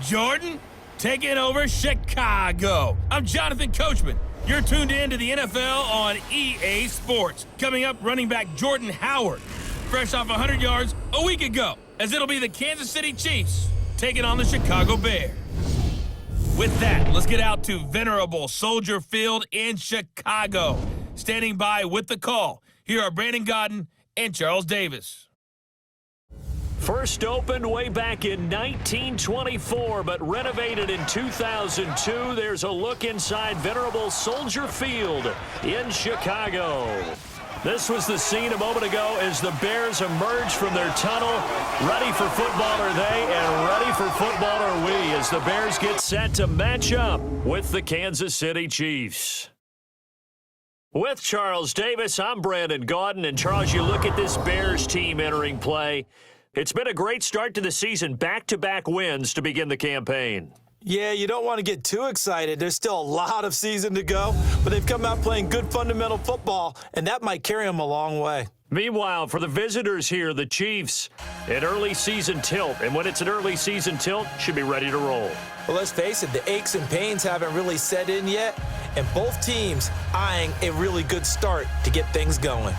Jordan, taking over Chicago. I'm Jonathan Coachman. You're tuned in to the NFL on EA Sports. Coming up, running back Jordan Howard, fresh off 100 yards a week ago, as it'll be the Kansas City Chiefs taking on the Chicago Bears. With that, let's get out to venerable Soldier Field in Chicago. Standing by with the call, here are Brandon Godden and Charles Davis. First opened way back in 1924, but renovated in 2002. There's a look inside venerable Soldier Field in Chicago. This was the scene a moment ago as the Bears emerged from their tunnel. Ready for football are they, and ready for football are we, as the Bears get set to match up with the Kansas City Chiefs. With Charles Davis, I'm Brandon Gaudin. And Charles, you look at this Bears team entering play. It's been a great start to the season, back-to-back wins to begin the campaign. Yeah, you don't want to get too excited. There's still a lot of season to go, but they've come out playing good fundamental football, and that might carry them a long way. Meanwhile, for the visitors here, the Chiefs, an early season tilt. And when it's an early season tilt, should be ready to roll. Well, let's face it, the aches and pains haven't really set in yet, and both teams eyeing a really good start to get things going.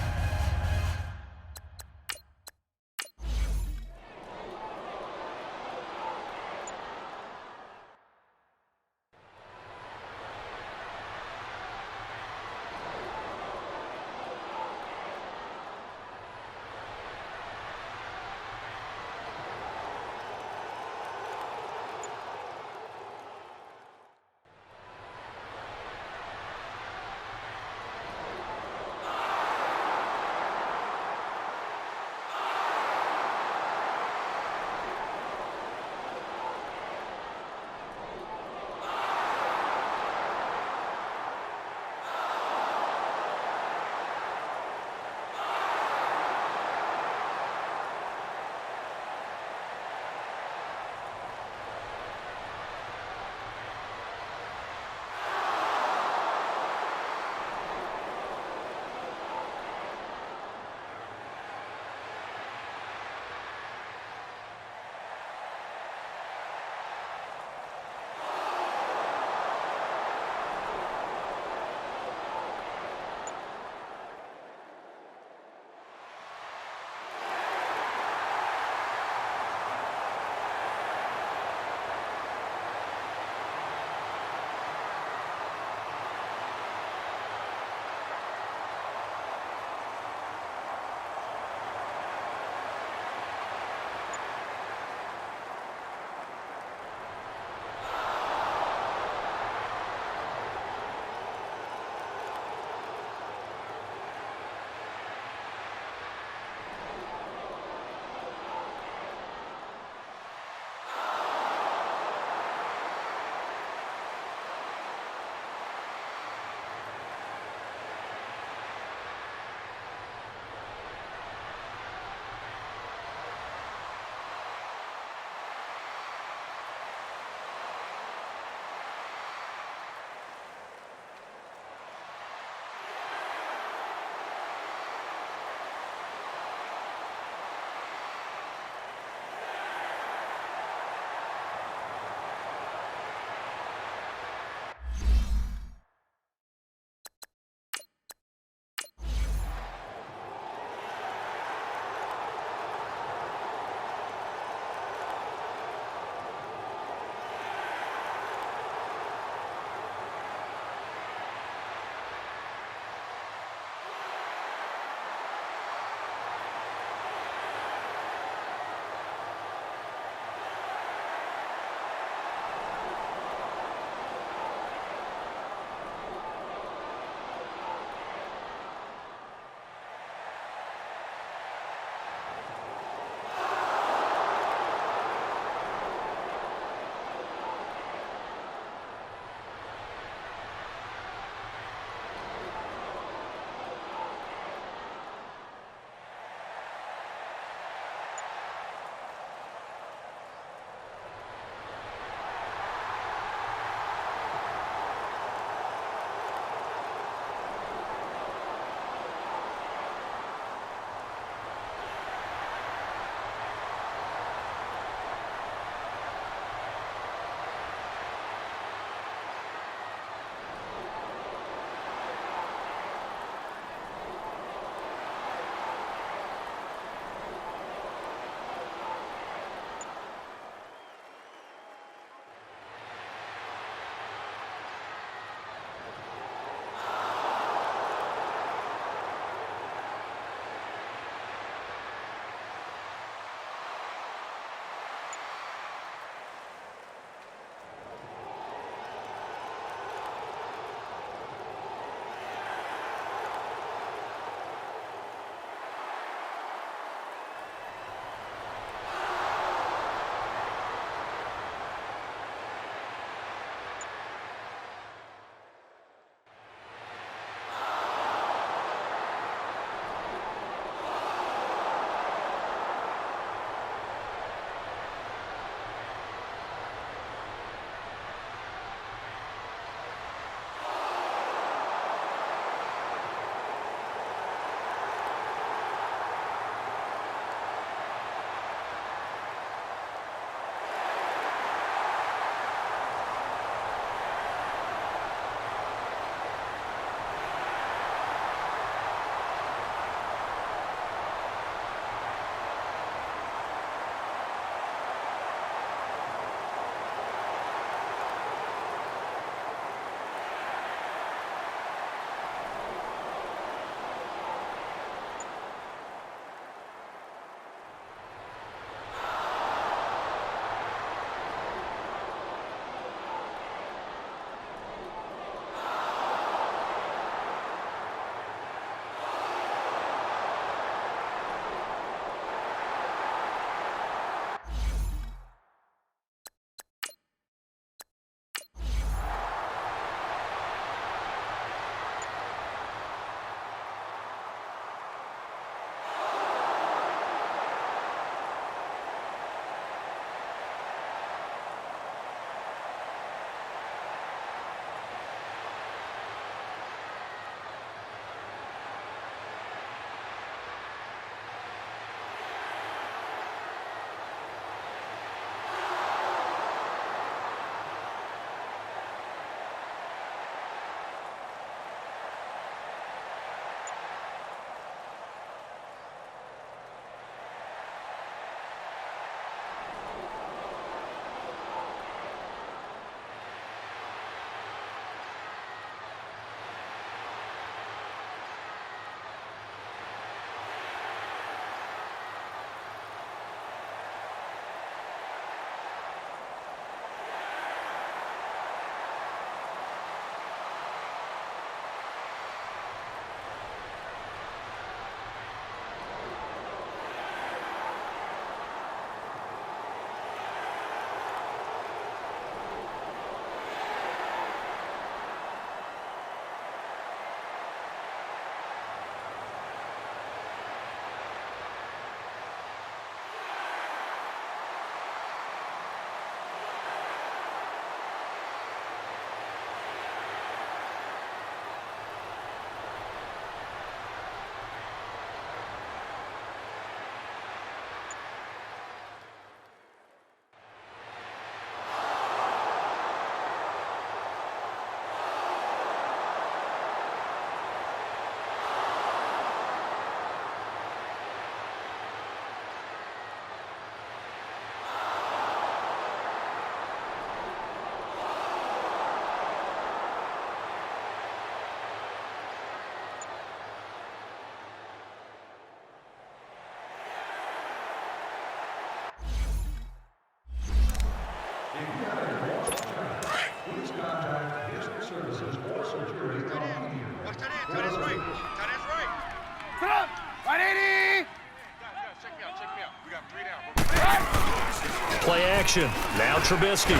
play action. Now Trubisky.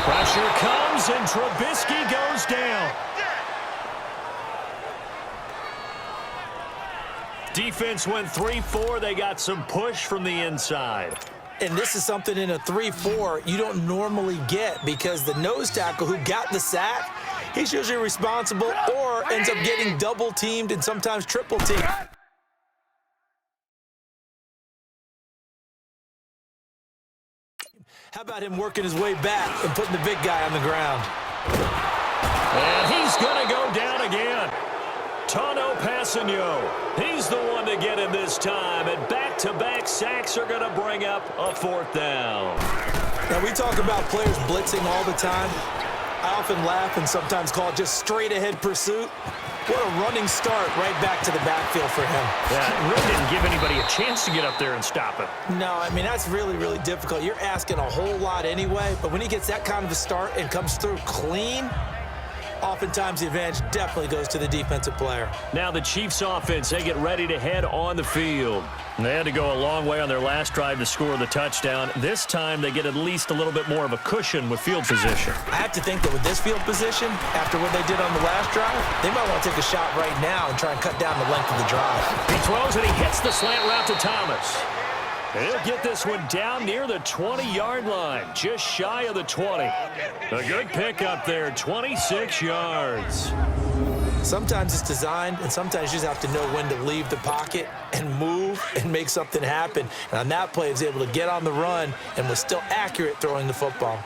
Pressure comes, and Trubisky goes down. Defense went 3-4. They got some push from the inside. And this is something in a 3-4 you don't normally get because the nose tackle who got the sack, he's usually responsible or ends up getting double-teamed and sometimes triple-teamed. How about him working his way back and putting the big guy on the ground? And he's going to go down again. Tano Passanio, he's the one to get him this time, and back-to-back sacks are going to bring up a 4th down. Now, we talk about players blitzing all the time. I often laugh and sometimes call it just straight-ahead pursuit. What a running start right back to the backfield for him. Yeah, it really didn't give anybody a chance to get up there and stop him. No, I mean, that's really, really difficult. You're asking a whole lot anyway, but when he gets that kind of a start and comes through clean, oftentimes the advantage definitely goes to the defensive player. Now the Chiefs offense, they get ready to head on the field. And they had to go a long way on their last drive to score the touchdown. This time they get at least a little bit more of a cushion with field position. I have to think that with this field position, after what they did on the last drive, they might want to take a shot right now and try and cut down the length of the drive. He throws and he hits the slant route to Thomas. He'll get this one down near the 20-yard line, just shy of the 20. A good pickup there, 26 yards. Sometimes it's designed, and sometimes you just have to know when to leave the pocket and move and make something happen. And on that play, he was able to get on the run and was still accurate throwing the football.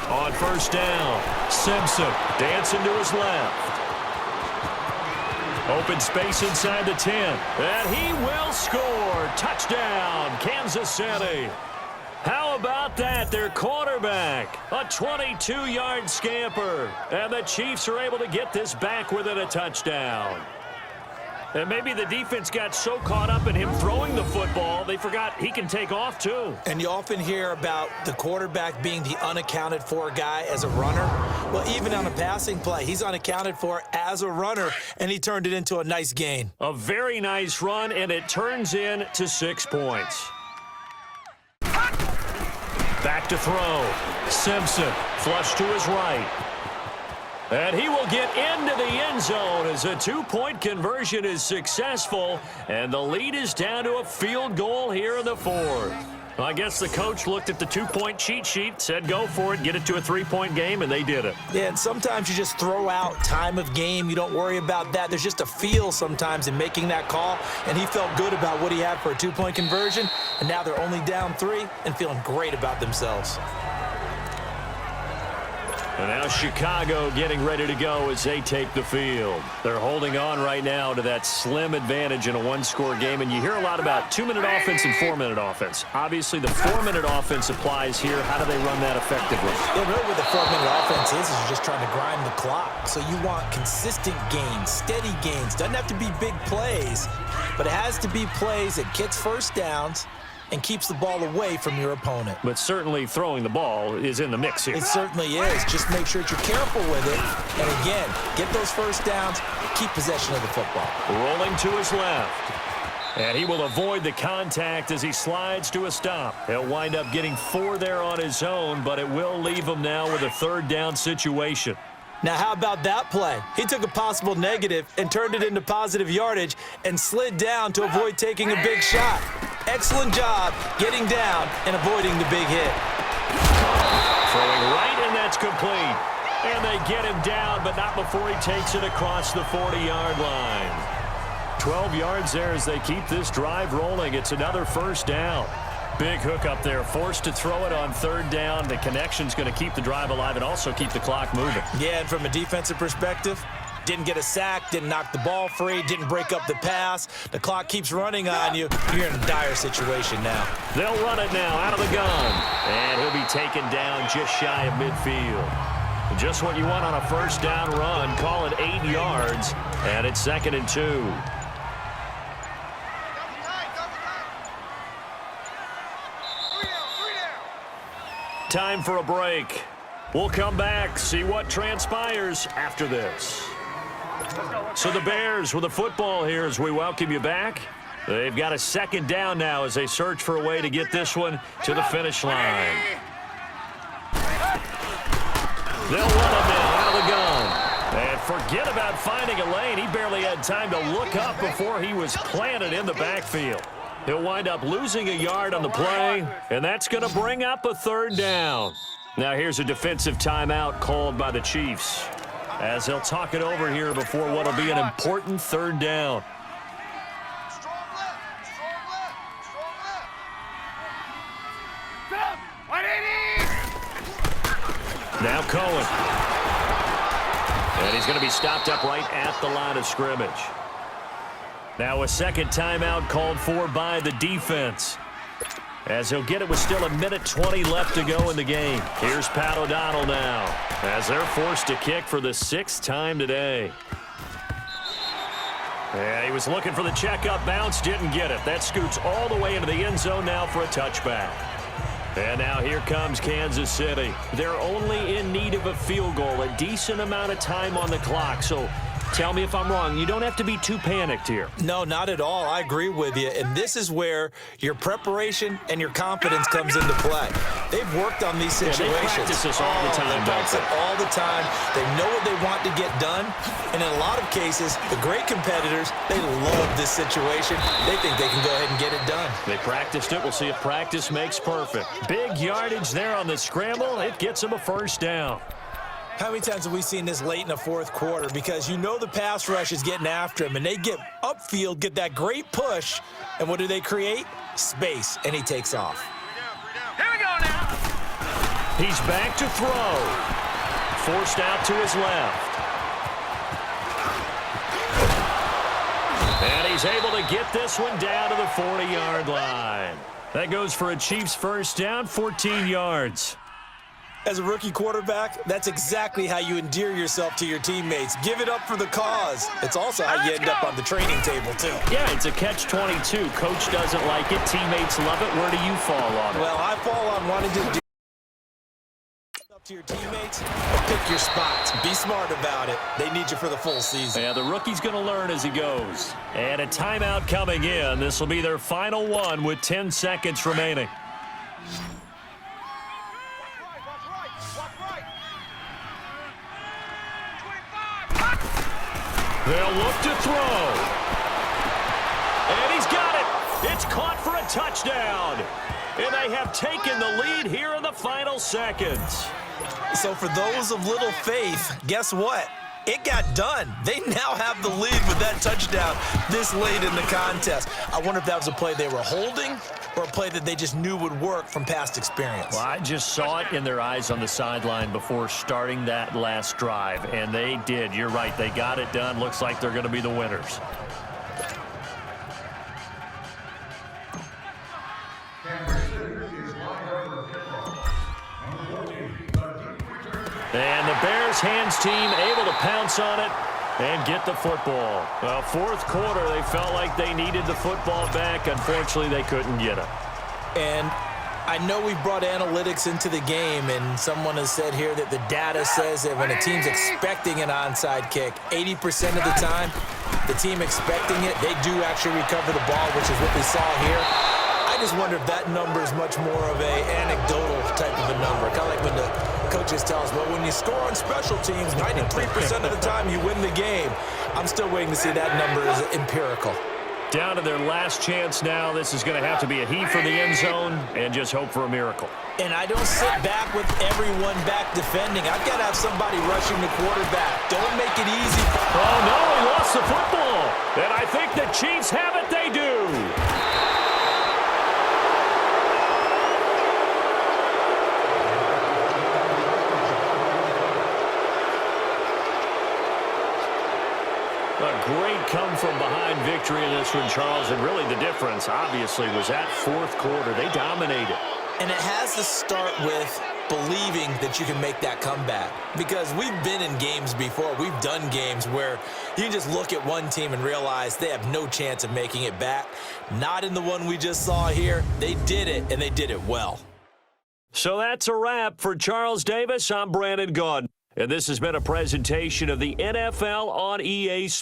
On 1st down, Simpson dancing to his left. Open space inside the 10, and he will score. Touchdown, Kansas City. How about that? Their quarterback, a 22-yard scamper, and the Chiefs are able to get this back within a touchdown. And maybe the defense got so caught up in him throwing the football, they forgot he can take off too. And you often hear about the quarterback being the unaccounted for guy as a runner. Well, even on a passing play, he's unaccounted for as a runner, and he turned it into a nice gain. A very nice run, and it turns into 6 points. Back to throw. Simpson, flush to his right. And he will get into the end zone as a 2-point conversion is successful, and the lead is down to a field goal here in the 4th. Well, I guess the coach looked at the 2-point cheat sheet, said go for it, get it to a 3-point game, and they did it. Yeah, and sometimes you just throw out time of game. You don't worry about that. There's just a feel sometimes in making that call, and he felt good about what he had for a 2-point conversion, and now they're only down 3 and feeling great about themselves. And now Chicago getting ready to go as they take the field. They're holding on right now to that slim advantage in a 1-score game. And you hear a lot about 2-minute offense and 4-minute offense. Obviously, the 4-minute offense applies here. How do they run that effectively? Yeah, really what the 4-minute offense is you're just trying to grind the clock. So you want consistent gains, steady gains. Doesn't have to be big plays, but it has to be plays that gets first downs and keeps the ball away from your opponent. But certainly throwing the ball is in the mix here. It certainly is. Just make sure that you're careful with it. And again, get those first downs, keep possession of the football. Rolling to his left. And he will avoid the contact as he slides to a stop. He'll wind up getting 4 there on his own, but it will leave him now with a 3rd down situation. Now, how about that play? He took a possible negative and turned it into positive yardage and slid down to avoid taking a big shot. Excellent job getting down and avoiding the big hit. Throwing right, and that's complete. And they get him down, but not before he takes it across the 40-yard line. 12 yards there as they keep this drive rolling. It's another 1st down. Big hook up there, forced to throw it on 3rd down. The connection's going to keep the drive alive and also keep the clock moving. Yeah, and from a defensive perspective, didn't get a sack, didn't knock the ball free, didn't break up the pass. The clock keeps running on you. You're in a dire situation now. They'll run it now out of the gun. And he'll be taken down just shy of midfield. Just what you want on a 1st down run. Call it 8 yards, and it's 2nd and 2. Time for a break. We'll come back, see what transpires after this. So the Bears with the football here as we welcome you back. They've got a second down now as they search for a way to get this one to the finish line. They'll run him in out of the gun. And forget about finding a lane. He barely had time to look up before he was planted in the backfield. He'll wind up losing a yard on the play, and that's going to bring up a third down. Now here's a defensive timeout called by the Chiefs as they'll talk it over here before what will be an important third down. Now Cohen. And he's going to be stopped up right at the line of scrimmage. Now a second timeout called for by the defense, as he'll get it with still 1:20 left to go in the game. Here's Pat O'Donnell now, as they're forced to kick for the 6th time today. And he was looking for the checkup bounce, didn't get it. That scoots all the way into the end zone now for a touchback. And now here comes Kansas City. They're only in need of a field goal, a decent amount of time on the clock. So tell me if I'm wrong. You don't have to be too panicked here. No, not at all. I agree with you. And this is where your preparation and your confidence comes into play. They've worked on these situations. Yeah, they practice this all the time. They practice it all the time. They know what they want to get done. And in a lot of cases, the great competitors, they love this situation. They think they can go ahead and get it done. They practiced it. We'll see if practice makes perfect. Big yardage there on the scramble. It gets them a first down. How many times have we seen this late in the fourth quarter? Because you know the pass rush is getting after him, and they get upfield, get that great push, and what do they create? Space, and he takes off. Here we go now. He's back to throw. Forced out to his left. And he's able to get this one down to the 40-yard line. That goes for a Chiefs first down, 14 yards. As a rookie quarterback, that's exactly how you endear yourself to your teammates. Give it up for the cause. It's also how you end up on the training table, too. Yeah, it's a catch-22. Coach doesn't like it. Teammates love it. Where do you fall on it? Well, I fall on wanting to do up to your teammates, but pick your spots. Be smart about it. They need you for the full season. Yeah, the rookie's going to learn as he goes. And a timeout coming in. This will be their final one with 10 seconds remaining. They'll look to throw. And he's got it. It's caught for a touchdown. And they have taken the lead here in the final seconds. So for those of little faith, guess what? It got done. They now have the lead with that touchdown this late in the contest. I wonder if that was a play they were holding or a play that they just knew would work from past experience. Well, I just saw it in their eyes on the sideline before starting that last drive, and they did. You're right. They got it done. Looks like they're going to be the winners. And the Bears hands team able to pounce on it and get the football. Well, fourth quarter, they felt like they needed the football back. Unfortunately, they couldn't get it. And I know we've brought analytics into the game, and someone has said here that the data says that when a team's expecting an onside kick, 80% of the time, the team expecting it, they do actually recover the ball, which is what we saw here. I just wonder if that number is much more of a anecdotal type of a number. Kind of like when the coaches tell us, well, when you score on special teams, 93% of the time you win the game. I'm still waiting to see that number is empirical. Down to their last chance now. This is going to have to be a heave for the end zone and just hope for a miracle. And I don't sit back with everyone back defending. I've got to have somebody rushing the quarterback. Don't make it easy. Oh, no, he lost the football. And I think the Chiefs have it. They do. A great come-from-behind victory in this one, Charles. And really the difference, obviously, was that fourth quarter. They dominated. And it has to start with believing that you can make that comeback. Because we've been in games before. We've done games where you just look at one team and realize they have no chance of making it back. Not in the one we just saw here. They did it, and they did it well. So that's a wrap. For Charles Davis, I'm Brandon Gaudin. And this has been a presentation of the NFL on EA Sports.